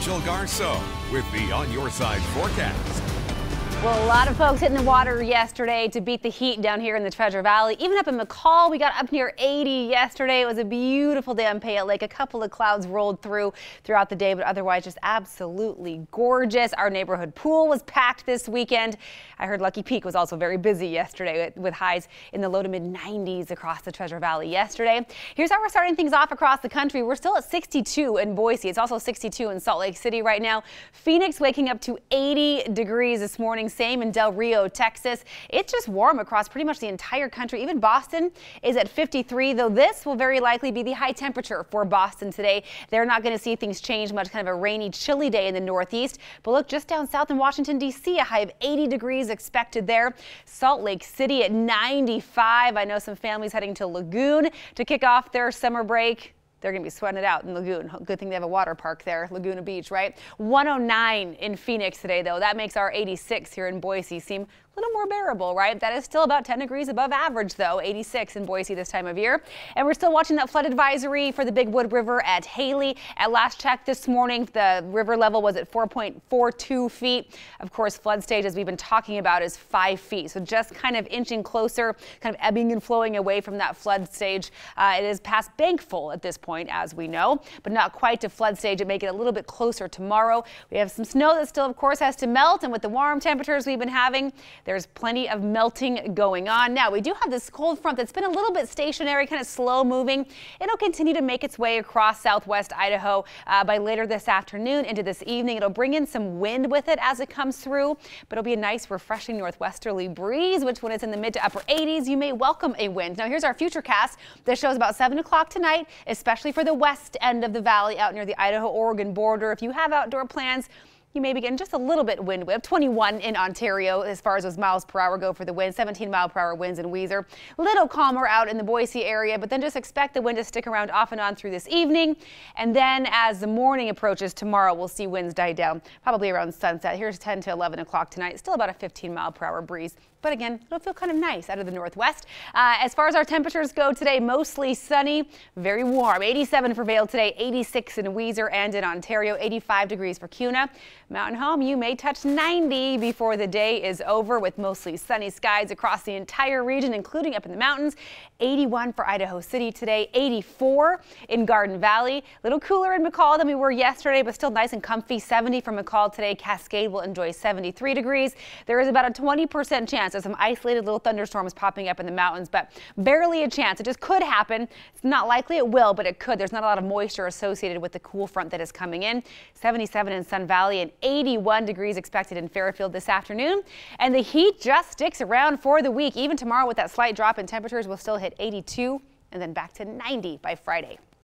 Rachel Garceau with the On Your Side forecast. Well, a lot of folks hitting the water yesterday to beat the heat down here in the Treasure Valley. Even up in McCall, we got up near 80 yesterday. It was a beautiful day on Payette Lake. A couple of clouds rolled throughout the day, but otherwise just absolutely gorgeous. Our neighborhood pool was packed this weekend. I heard Lucky Peak was also very busy yesterday with highs in the low to mid 90s across the Treasure Valley yesterday. Here's how we're starting things off across the country. We're still at 62 in Boise. It's also 62 in Salt Lake City right now. Phoenix waking up to 80 degrees this morning. Same in Del Rio, Texas. It's just warm across pretty much the entire country. Even Boston is at 53, though this will very likely be the high temperature for Boston today. They're not going to see things change much. Kind of a rainy, chilly day in the northeast. But look, just down south in Washington, D.C., a high of 80 degrees expected there. Salt Lake City at 95. I know some families heading to Lagoon to kick off their summer break. They're going to be sweating it out in Lagoon. Good thing they have a water park there, Laguna Beach, right? 109 in Phoenix today, though. That makes our 86 here in Boise seem a little more bearable, right? That is still about 10 degrees above average, though. 86 in Boise this time of year. And we're still watching that flood advisory for the Big Wood River at Haley. At last check this morning, the river level was at 4.42 feet. Of course, flood stage, as we've been talking about, is 5 feet. So just kind of inching closer, kind of ebbing and flowing away from that flood stage. It is past bank full at this point, as we know, but not quite to flood stage. It may get a little bit closer tomorrow. We have some snow that still, of course, has to melt. And with the warm temperatures we've been having, there's plenty of melting going on. Now, we do have this cold front that's been a little bit stationary, kind of slow moving. It'll continue to make its way across southwest Idaho by later this afternoon into this evening. It'll bring in some wind with it as it comes through, but it'll be a nice, refreshing northwesterly breeze, which when it's in the mid to upper 80s, you may welcome a wind. Now, here's our futurecast that shows about 7 o'clock tonight, especially for the west end of the valley out near the Idaho-Oregon border. If you have outdoor plans, you may be getting just a little bit wind whip. 21 in Ontario as far as those miles per hour go for the wind. 17 mile per hour winds in Weiser. Little calmer out in the Boise area, but then just expect the wind to stick around off and on through this evening. And then as the morning approaches tomorrow, we'll see winds die down probably around sunset. Here's 10 to 11 o'clock tonight. Still about a 15 mile per hour breeze. But again, it'll feel kind of nice out of the northwest. As far as our temperatures go today, mostly sunny, very warm. 87 for Vail today, 86 in Weiser and in Ontario, 85 degrees for Kuna. Mountain Home, you may touch 90 before the day is over with mostly sunny skies across the entire region, including up in the mountains. 81 for Idaho City today, 84 in Garden Valley. A little cooler in McCall than we were yesterday, but still nice and comfy. 70 for McCall today. Cascade will enjoy 73 degrees. There is about a 20% chance of some isolated little thunderstorms popping up in the mountains, but barely a chance. It just could happen. It's not likely it will, but it could. There's not a lot of moisture associated with the cool front that is coming in. 77 in Sun Valley and 81 degrees expected in Fairfield this afternoon. And the heat just sticks around for the week. Even tomorrow with that slight drop in temperatures, we'll still hit 82 and then back to 90 by Friday.